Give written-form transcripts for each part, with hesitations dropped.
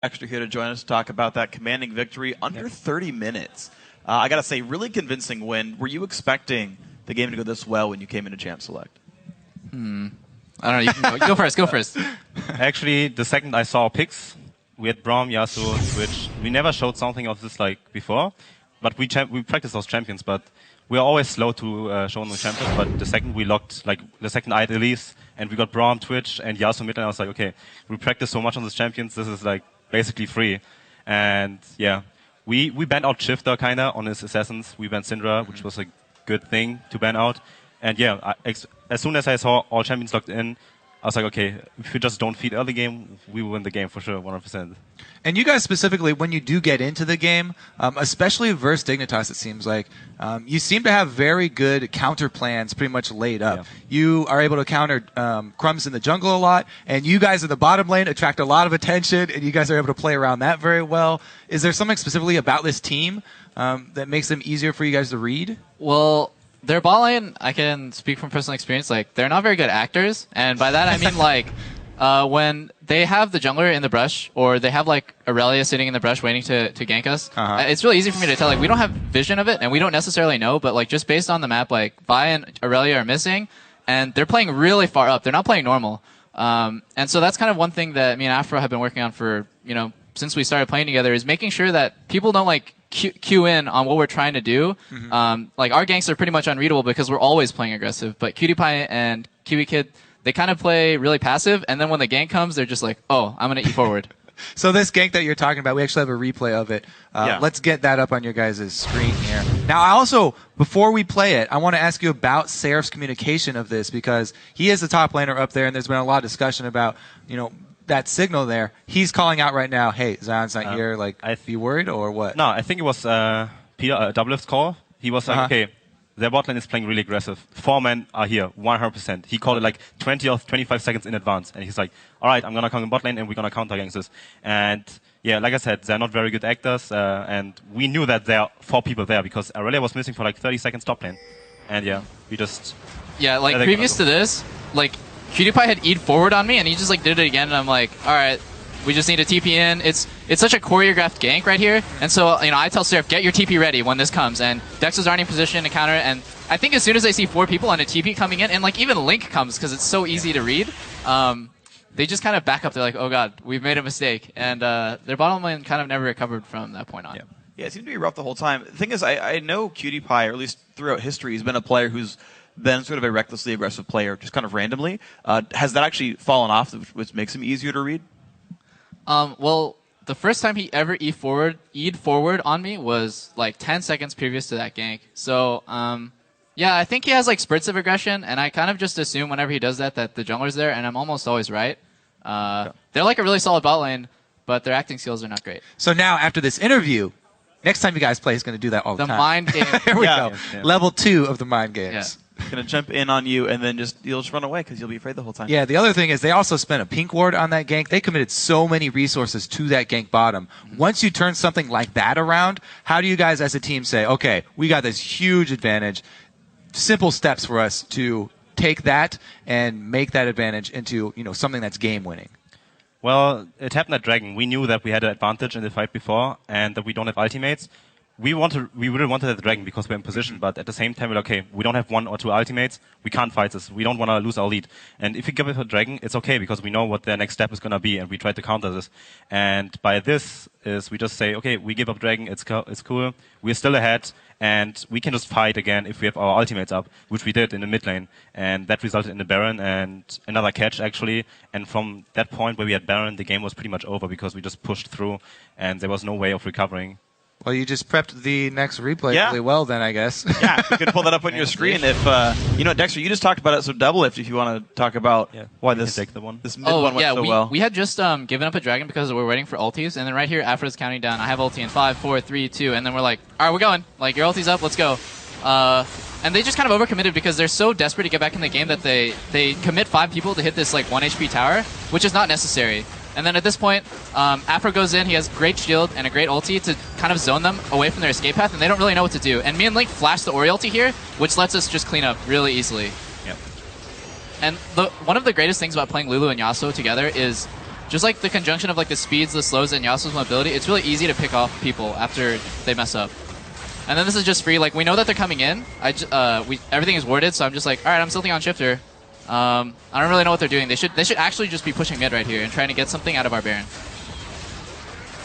Extra here to join us to talk about that commanding victory under 30 minutes. I got to say, really convincing win. Were you expecting the game to go this well when you came into Champ Select? I don't know. You can go first. Go first. Actually, the second I saw picks, we had Braum, Yasuo, Twitch. We never showed something of this like before, but we practiced those champions. But we are always slow to show the champions. But the second we locked, like the second I had Elise, and we got Braum, Twitch, and Yasuo mid, and I was like, okay, we practice so much on these champions. This is like basically free. And yeah, we banned out Shifter kinda on his assassins. We banned Syndra, which was a good thing to ban out. And yeah, as soon as I saw all champions locked in, I was like, okay, if we just don't feed early game, we will win the game for sure, 100%. And you guys specifically, when you do get into the game, especially versus Dignitas, it seems like, you seem to have very good counter plans pretty much laid up. Yeah. You are able to counter Crumbs in the jungle a lot, and you guys in the bottom lane attract a lot of attention, and you guys are able to play around that very well. Is there something specifically about this team that makes them easier for you guys to read? Well, their bot lane, I can speak from personal experience, like, they're not very good actors. And by that, I mean, like, when they have the jungler in the brush, or they have, like, Aurelia sitting in the brush waiting to gank us, it's really easy for me to tell, like, we don't have vision of it, and we don't necessarily know, but, like, just based on the map, like, Vi and Aurelia are missing, and they're playing really far up. They're not playing normal. And so that's kind of one thing that me and Afro have been working on for, you know, since we started playing together, is making sure that people don't, like, cue in on what we're trying to do. Like, our ganks are pretty much unreadable because we're always playing aggressive, but PewDiePie and Kiwi Kid, they kind of play really passive, and then when the gank comes, they're just like, oh, I'm going to eat forward. So this gank that you're talking about, we actually have a replay of it. Yeah. Let's get that up on your guys' screen here. Now, I also, before we play it, I want to ask you about Seraph's communication of this, because he is the top laner up there, and there's been a lot of discussion about, you know, that signal there. He's calling out right now, hey, Zion's not here, like, be worried, or what? No, I think it was Peter Doublelift's call. He was like, okay, their bot lane is playing really aggressive. 4 men are here, 100%. He called it like 20 or 25 seconds in advance. And he's like, all right, I'm going to come in bot lane and we're going to counter gangsters. And yeah, like I said, they're not very good actors. And we knew that there are 4 people there because Aurelia was missing for like 30 seconds top lane. And yeah, we just... Yeah, like previous to this, like PewDiePie had E'd forward on me and he just like did it again. And I'm like, all right, we just need to TP in. It's such a choreographed gank right here. And so, you know, I tell Seraph, get your TP ready when this comes. And Dex is already in position to counter it. And I think as soon as they see 4 people on a TP coming in, and like even Link comes because it's so easy to read, they just kind of back up. They're like, oh god, we've made a mistake. And their bottom lane kind of never recovered from that point on. Yeah, it seemed to be rough the whole time. The thing is, I know PewDiePie, or at least throughout history, he's been a player who's been sort of a recklessly aggressive player, just kind of randomly. Has that actually fallen off, which makes him easier to read? Well, the first time he ever E'd forward on me was like 10 seconds previous to that gank. So, yeah, I think he has like spurts of aggression, and I kind of just assume whenever he does that the jungler's there, and I'm almost always right. They're like a really solid bot lane, but their acting skills are not great. So now, after this interview, next time you guys play, he's going to do that all the time. The mind game. Here we go. Yeah. Level 2 of the mind games. Going to jump in on you, and then you'll just run away because you'll be afraid the whole time. Yeah, the other thing is they also spent a pink ward on that gank. They committed so many resources to that gank bottom. Once you turn something like that around, how do you guys as a team say, okay, we got this huge advantage, simple steps for us to take that and make that advantage into, you know, something that's game-winning? Well, it happened at Dragon. We knew that we had an advantage in the fight before and that we don't have ultimates. We really wanted the Dragon because we're in position, but at the same time, we're like, okay, we don't have 1 or 2 ultimates. We can't fight this. We don't want to lose our lead. And if we give it a Dragon, it's okay because we know what their next step is going to be, and we try to counter this. And by this is we just say, okay, we give up Dragon. It's cool. We're still ahead, and we can just fight again if we have our ultimates up, which we did in the mid lane. And that resulted in the Baron and another catch, actually. And from that point where we had Baron, the game was pretty much over because we just pushed through, and there was no way of recovering. Well, you just prepped the next replay really well then, I guess. Yeah, you can pull that up on your screen. If you know, Dexter, you just talked about it, so Doublelift, if you want to talk about why this mid one went so well. We had just given up a Dragon because we were waiting for ultis, and then right here, Afro's counting down. I have ulti in 5, 4, 3, 2, and then we're like, all right, we're going. Like, your ulti's up, let's go. And they just kind of overcommitted because they're so desperate to get back in the game that they commit 5 people to hit this like 1 HP tower, which is not necessary. And then at this point, Afro goes in, he has great shield and a great ulti to kind of zone them away from their escape path, and they don't really know what to do. And me and Link flash the Ori ulti here, which lets us just clean up really easily. Yep. And one of the greatest things about playing Lulu and Yasuo together is just like the conjunction of like the speeds, the slows, and Yasuo's mobility, it's really easy to pick off people after they mess up. And then this is just free. Like, we know that they're coming in. Everything is warded, so I'm just like, all right, I'm tilting on Shifter. I don't really know what they're doing. They should actually just be pushing mid right here and trying to get something out of our Baron.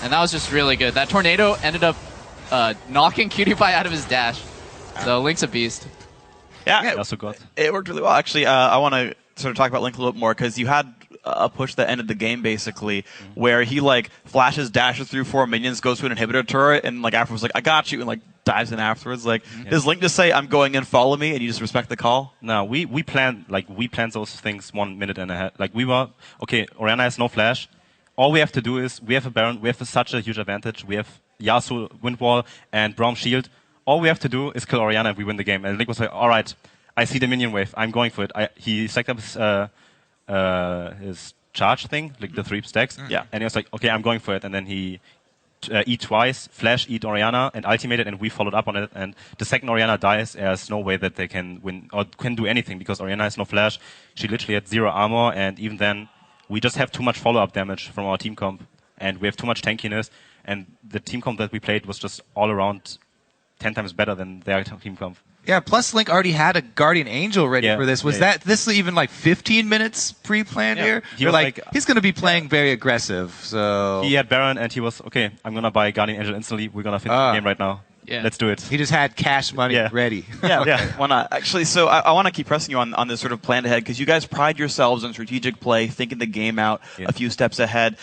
And that was just really good. That tornado ended up knocking PewDiePie out of his dash. So Link's a beast. Yeah, Also got. it worked really well. Actually, I want to sort of talk about Link a little bit more because you had a push that ended the game basically, where he like flashes, dashes through 4 minions, goes to an inhibitor turret, and like afterwards like I got you, and like dives in afterwards. Like, does Link just say I'm going in, follow me, and you just respect the call? No, we planned those things 1 minute and ahead. Like we were okay. Orianna has no flash. All we have to do is we have a Baron. We have such a huge advantage. We have Yasuo, Wind Wall, and Braum Shield. All we have to do is kill Orianna and we win the game. And Link was like, all right, I see the minion wave. I'm going for it. He stacked up his charge thing, like the 3 stacks. Yeah. And he was like, okay, I'm going for it. And then he eat twice, flash, eat Orianna, and ultimated, and we followed up on it. And the second Orianna dies, there's no way that they can win or can do anything because Orianna has no flash. She literally had 0 armor, and even then, we just have too much follow-up damage from our team comp, and we have too much tankiness. And the team comp that we played was just all around 10 times better than their team comp. Yeah, plus Link already had a Guardian Angel ready for this. Was this even like 15 minutes pre-planned here? He was like, he's going to be playing very aggressive. So he had Baron and he was, okay, I'm going to buy Guardian Angel instantly. We're going to finish the game right now. Yeah. Let's do it. He just had cash money ready. Yeah, why not? Actually, so I want to keep pressing you on this sort of plan ahead because you guys pride yourselves on strategic play, thinking the game out a few steps ahead.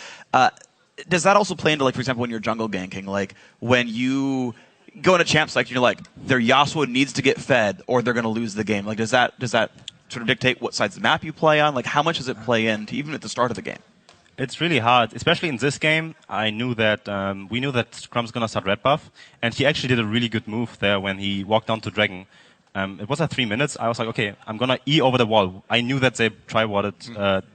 Does that also play into, like, for example, when you're jungle ganking, like when you go into champ select, you're like, their Yasuo needs to get fed or they're going to lose the game. Like, does that sort of dictate what sides of the map you play on? Like, how much does it play into even at the start of the game? It's really hard, especially in this game. I knew that we knew that Scrum's gonna start red buff, and he actually did a really good move there when he walked down to Dragon. It was at 3 minutes. I was like, okay, I'm gonna E over the wall. I knew that they tri-warded,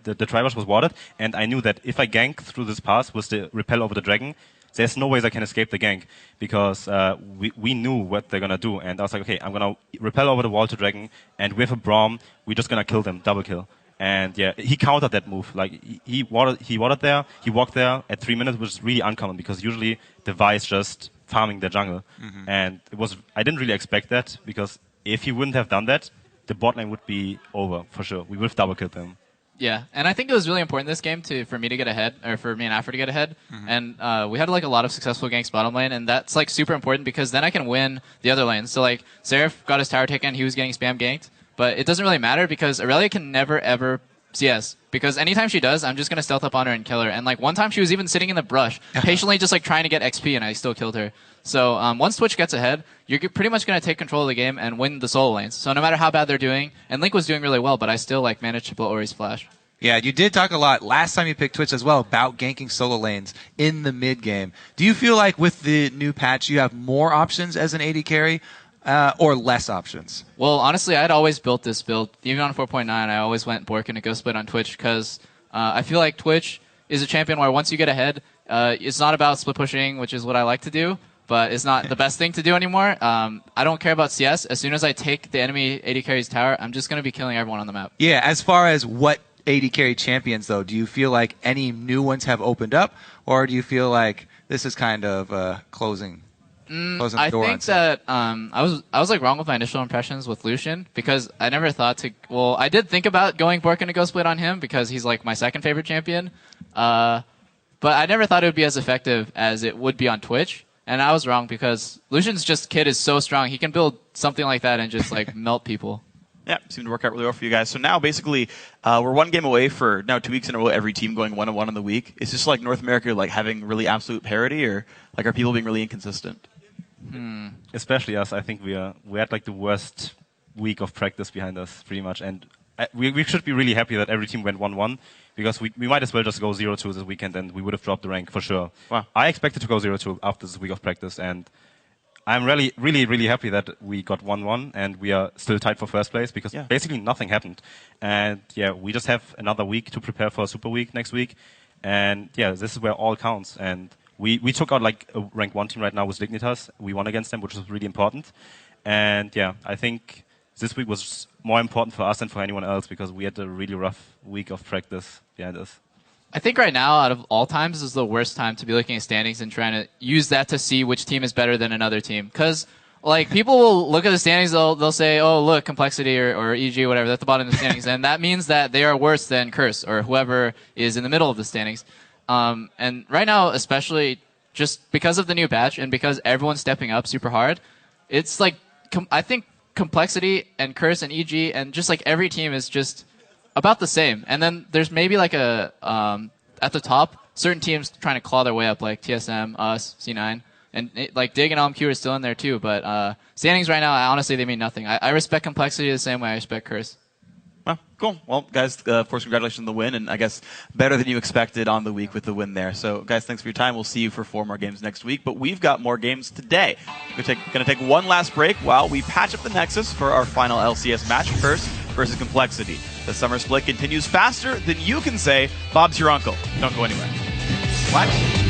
the tri-wash was warded, and I knew that if I gank through this pass with the repel over the Dragon, there's no ways I can escape the gank because we knew what they're gonna do. And I was like, okay, I'm gonna repel over the wall to Dragon, and with a Braum, we're just gonna kill them, double kill. And yeah, he countered that move. Like he warded there, he walked there at 3 minutes, which is really uncommon because usually the Vi is just farming the jungle. And I didn't really expect that because if he wouldn't have done that, the bot lane would be over for sure. We would have double killed them. Yeah, and I think it was really important this game for me to get ahead, or for me and Afro to get ahead. And we had like a lot of successful ganks bottom lane, and that's like super important because then I can win the other lanes. So like Seraph got his tower taken, he was getting spam ganked. But it doesn't really matter because Aurelia can never, ever CS. Because anytime she does, I'm just going to stealth up on her and kill her. And like one time she was even sitting in the brush, patiently just like trying to get XP, and I still killed her. So once Twitch gets ahead, you're pretty much going to take control of the game and win the solo lanes. So no matter how bad they're doing, and Link was doing really well, but I still like managed to blow Ori's flash. Yeah, you did talk a lot last time you picked Twitch as well about ganking solo lanes in the mid game. Do you feel like with the new patch you have more options as an AD carry? Or less options? Well, honestly, I'd always built this build. Even on 4.9, I always went Bork and a Ghost Split on Twitch because I feel like Twitch is a champion where once you get ahead, it's not about split pushing, which is what I like to do, but it's not the best thing to do anymore. I don't care about CS. As soon as I take the enemy AD carry's tower, I'm just going to be killing everyone on the map. Yeah, as far as what AD carry champions, though, do you feel like any new ones have opened up, or do you feel like this is kind of closing I think that I was like wrong with my initial impressions with Lucian because I never thought to. Well, I did think about going Bork and a Ghost Split on him because he's like my second favorite champion, but I never thought it would be as effective as it would be on Twitch, and I was wrong because Lucian's kit is so strong. He can build something like that and just like melt people. Yeah, seemed to work out really well for you guys. So now, basically, we're 1 game away for now 2 weeks in a row. Every team going 1-1 in the week. Is this like North America like having really absolute parity, or like are people being really inconsistent? Especially us, I think we had like the worst week of practice behind us, pretty much, and we should be really happy that every team went 1-1 because we might as well just go 0-2 this weekend and we would have dropped the rank for sure. Wow. I expected to go 0-2 after this week of practice, and I'm really, really, really happy that we got 1-1 and we are still tied for first place because basically nothing happened. And yeah, we just have another week to prepare for a Super Week next week, and yeah, this is where all counts. And we took out like a rank 1 team right now with Dignitas. We won against them, which was really important. And yeah, I think this week was more important for us than for anyone else because we had a really rough week of practice behind us. I think right now, out of all times, is the worst time to be looking at standings and trying to use that to see which team is better than another team. Because like people will look at the standings, they'll say, oh look, Complexity or EG, whatever, at the bottom of the standings, and that means that they are worse than Curse or whoever is in the middle of the standings. And right now, especially just because of the new patch and because everyone's stepping up super hard, it's like I think Complexity and Curse and EG and just like every team is just about the same. And then there's maybe like a at the top, certain teams trying to claw their way up, like TSM, us, C9, and like Dig and LMQ are still in there too. But standings right now, honestly, they mean nothing. I respect Complexity the same way I respect Curse. Well, cool. Well, guys, of course, congratulations on the win, and I guess better than you expected on the week with the win there. So, guys, thanks for your time. We'll see you for 4 more games next week, but we've got more games today. We're going to take one last break while we patch up the Nexus for our final LCS match, Curse versus Complexity. The summer split continues faster than you can say, Bob's your uncle. Don't go anywhere. What?